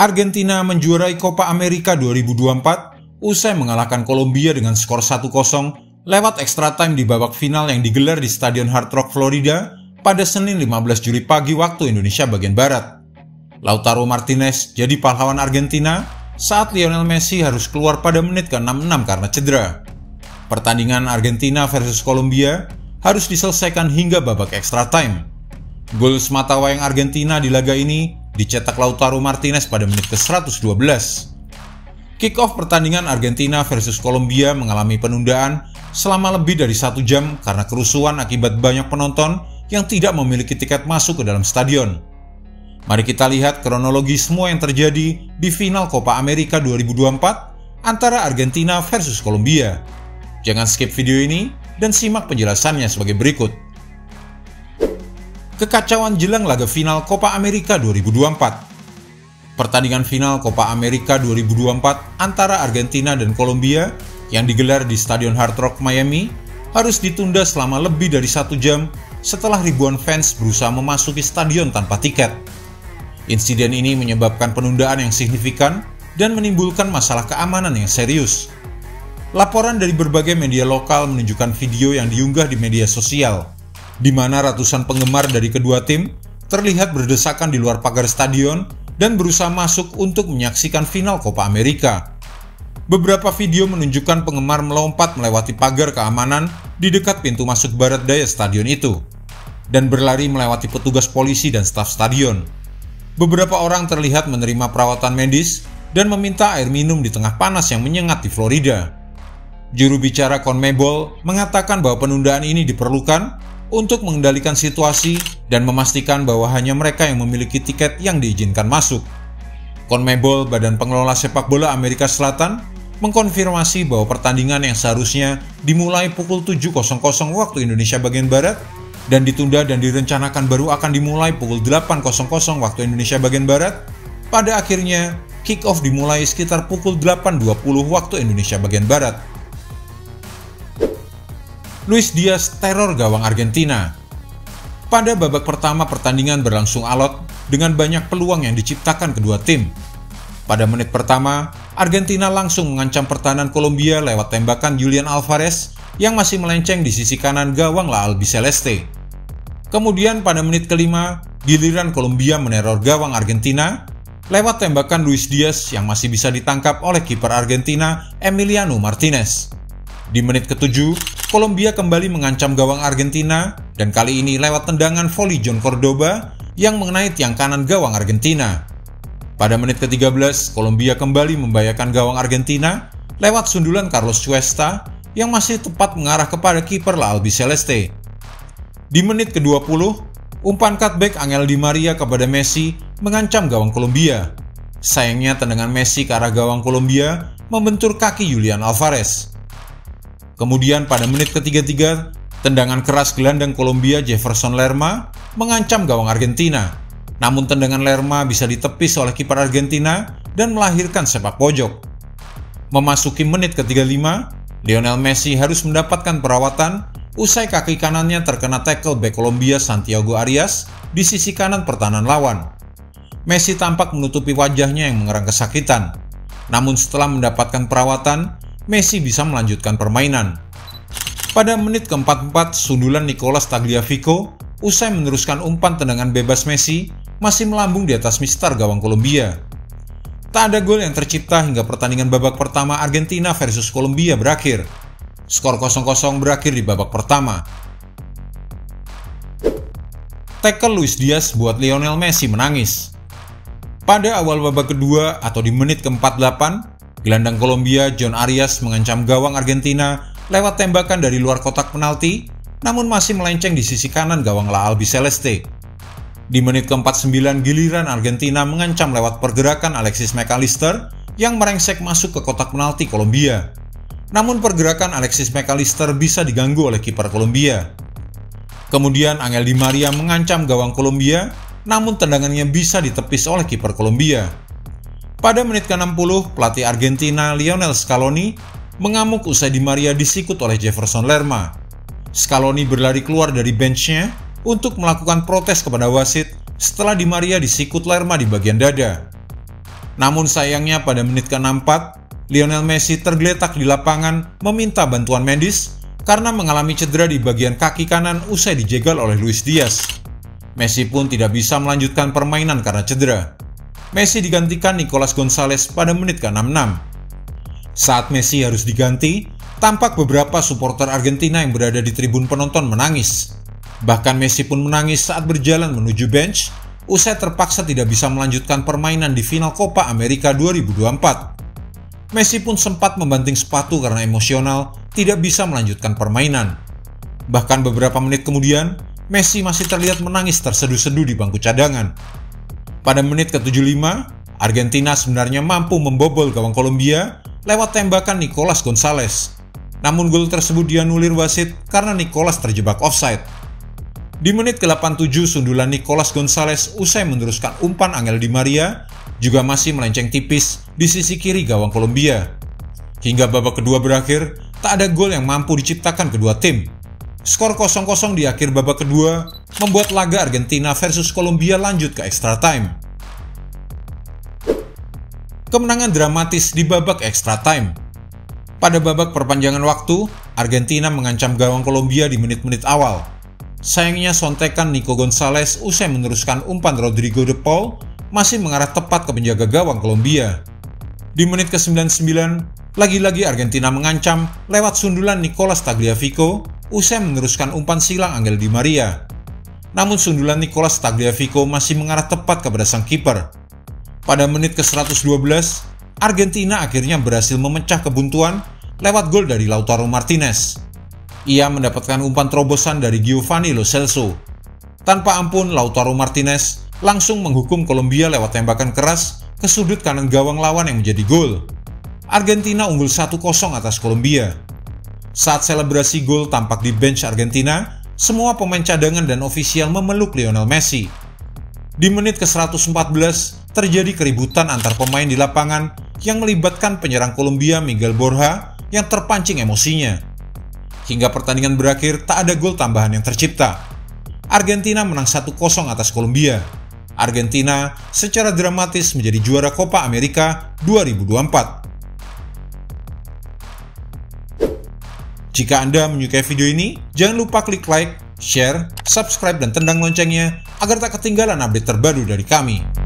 Argentina menjuarai Copa America 2024 usai mengalahkan Kolombia dengan skor 1-0 lewat extra time di babak final yang digelar di Stadion Hard Rock, Florida pada Senin 15 Juli pagi waktu Indonesia bagian Barat. Lautaro Martinez jadi pahlawan Argentina saat Lionel Messi harus keluar pada menit ke-66 karena cedera. Pertandingan Argentina versus Kolombia harus diselesaikan hingga babak extra time. Gol sematawayang Argentina di laga ini dicetak Lautaro Martinez pada menit ke-112. Kick-off pertandingan Argentina versus Kolombia mengalami penundaan selama lebih dari 1 jam karena kerusuhan akibat banyak penonton yang tidak memiliki tiket masuk ke dalam stadion. Mari kita lihat kronologi semua yang terjadi di final Copa America 2024 antara Argentina versus Kolombia. Jangan skip video ini dan simak penjelasannya sebagai berikut. Kekacauan jelang laga final Copa America 2024. Pertandingan final Copa America 2024 antara Argentina dan Kolombia yang digelar di Stadion Hard Rock, Miami harus ditunda selama lebih dari 1 jam setelah ribuan fans berusaha memasuki stadion tanpa tiket. Insiden ini menyebabkan penundaan yang signifikan dan menimbulkan masalah keamanan yang serius. Laporan dari berbagai media lokal menunjukkan video yang diunggah di media sosial, di mana ratusan penggemar dari kedua tim terlihat berdesakan di luar pagar stadion dan berusaha masuk untuk menyaksikan final Copa America. Beberapa video menunjukkan penggemar melompat melewati pagar keamanan di dekat pintu masuk barat daya stadion itu, dan berlari melewati petugas polisi dan staf stadion. Beberapa orang terlihat menerima perawatan medis dan meminta air minum di tengah panas yang menyengat di Florida. Juru bicara CONMEBOL mengatakan bahwa penundaan ini diperlukan untuk mengendalikan situasi dan memastikan bahwa hanya mereka yang memiliki tiket yang diizinkan masuk. CONMEBOL, Badan Pengelola Sepak Bola Amerika Selatan, mengkonfirmasi bahwa pertandingan yang seharusnya dimulai pukul 7.00 waktu Indonesia bagian Barat dan ditunda dan direncanakan baru akan dimulai pukul 8.00 waktu Indonesia bagian Barat, pada akhirnya kick-off dimulai sekitar pukul 8.20 waktu Indonesia bagian Barat. Luis Diaz teror gawang Argentina. Pada babak pertama pertandingan berlangsung alot dengan banyak peluang yang diciptakan kedua tim. Pada menit pertama, Argentina langsung mengancam pertahanan Kolombia lewat tembakan Julian Alvarez yang masih melenceng di sisi kanan gawang La Albiceleste. Kemudian pada menit kelima, giliran Kolombia meneror gawang Argentina lewat tembakan Luis Diaz yang masih bisa ditangkap oleh kiper Argentina Emiliano Martinez. Di menit ke-7, Kolombia kembali mengancam gawang Argentina dan kali ini lewat tendangan voli John Cordoba yang mengenai tiang kanan gawang Argentina. Pada menit ke-13, Kolombia kembali membahayakan gawang Argentina lewat sundulan Carlos Cuesta yang masih tepat mengarah kepada kiper La Albiceleste. Di menit ke-20, umpan cutback Angel Di Maria kepada Messi mengancam gawang Kolombia. Sayangnya tendangan Messi ke arah gawang Kolombia membentur kaki Julian Alvarez. Kemudian pada menit ke-33, tendangan keras gelandang Kolombia Jefferson Lerma mengancam gawang Argentina. Namun tendangan Lerma bisa ditepis oleh kiper Argentina dan melahirkan sepak pojok. Memasuki menit ke-35, Lionel Messi harus mendapatkan perawatan usai kaki kanannya terkena tackle bek Kolombia Santiago Arias di sisi kanan pertahanan lawan. Messi tampak menutupi wajahnya yang mengerang kesakitan. Namun setelah mendapatkan perawatan, Messi bisa melanjutkan permainan. Pada menit ke-44, sundulan Nicolas Tagliafico usai meneruskan umpan tendangan bebas Messi masih melambung di atas mistar gawang Kolombia. Tak ada gol yang tercipta hingga pertandingan babak pertama Argentina versus Kolombia berakhir. Skor 0-0 berakhir di babak pertama. Tackle Luis Diaz buat Lionel Messi menangis. Pada awal babak kedua atau di menit ke-48, gelandang Kolombia John Arias mengancam gawang Argentina lewat tembakan dari luar kotak penalti, namun masih melenceng di sisi kanan gawang La Albiceleste. Di menit ke-49, giliran Argentina mengancam lewat pergerakan Alexis McAllister yang merengsek masuk ke kotak penalti Kolombia. Namun pergerakan Alexis McAllister bisa diganggu oleh kiper Kolombia. Kemudian Angel Di Maria mengancam gawang Kolombia, namun tendangannya bisa ditepis oleh kiper Kolombia. Pada menit ke-60, pelatih Argentina Lionel Scaloni mengamuk usai Di Maria disikut oleh Jefferson Lerma. Scaloni berlari keluar dari benchnya untuk melakukan protes kepada wasit setelah Di Maria disikut Lerma di bagian dada. Namun sayangnya pada menit ke-64, Lionel Messi tergeletak di lapangan meminta bantuan medis karena mengalami cedera di bagian kaki kanan usai dijegal oleh Luis Diaz. Messi pun tidak bisa melanjutkan permainan karena cedera. Messi digantikan Nicolas Gonzalez pada menit ke-66. Saat Messi harus diganti, tampak beberapa supporter Argentina yang berada di tribun penonton menangis. Bahkan Messi pun menangis saat berjalan menuju bench, usai terpaksa tidak bisa melanjutkan permainan di final Copa America 2024. Messi pun sempat membanting sepatu karena emosional tidak bisa melanjutkan permainan. Bahkan beberapa menit kemudian, Messi masih terlihat menangis terseduh-seduh di bangku cadangan. Pada menit ke-75, Argentina sebenarnya mampu membobol gawang Kolombia lewat tembakan Nicolas Gonzalez. Namun gol tersebut dianulir wasit karena Nicolas terjebak offside. Di menit ke-87, sundulan Nicolas Gonzalez usai meneruskan umpan Angel Di Maria juga masih melenceng tipis di sisi kiri gawang Kolombia. Hingga babak kedua berakhir, tak ada gol yang mampu diciptakan kedua tim. Skor 0-0 di akhir babak kedua membuat laga Argentina versus Kolombia lanjut ke extra time. Kemenangan dramatis di babak extra time. Pada babak perpanjangan waktu, Argentina mengancam gawang Kolombia di menit-menit awal. Sayangnya sontekan Nico Gonzalez usai meneruskan umpan Rodrigo de Paul masih mengarah tepat ke penjaga gawang Kolombia. Di menit ke-99, lagi-lagi Argentina mengancam lewat sundulan Nicolas Tagliafico usai meneruskan umpan silang Angel Di Maria. Namun sundulan Nicolas Tagliafico masih mengarah tepat kepada sang kiper. Pada menit ke-112, Argentina akhirnya berhasil memecah kebuntuan lewat gol dari Lautaro Martinez. Ia mendapatkan umpan terobosan dari Giovanni Lo Celso. Tanpa ampun, Lautaro Martinez langsung menghukum Kolombia lewat tembakan keras ke sudut kanan gawang lawan yang menjadi gol. Argentina unggul 1-0 atas Kolombia. Saat selebrasi gol tampak di bench Argentina, semua pemain cadangan dan ofisial memeluk Lionel Messi. Di menit ke-114, terjadi keributan antar pemain di lapangan yang melibatkan penyerang Kolombia Miguel Borja yang terpancing emosinya. Hingga pertandingan berakhir, tak ada gol tambahan yang tercipta. Argentina menang 1-0 atas Kolombia. Argentina secara dramatis menjadi juara Copa America 2024. Jika Anda menyukai video ini, jangan lupa klik like, share, subscribe, dan tendang loncengnya agar tak ketinggalan update terbaru dari kami.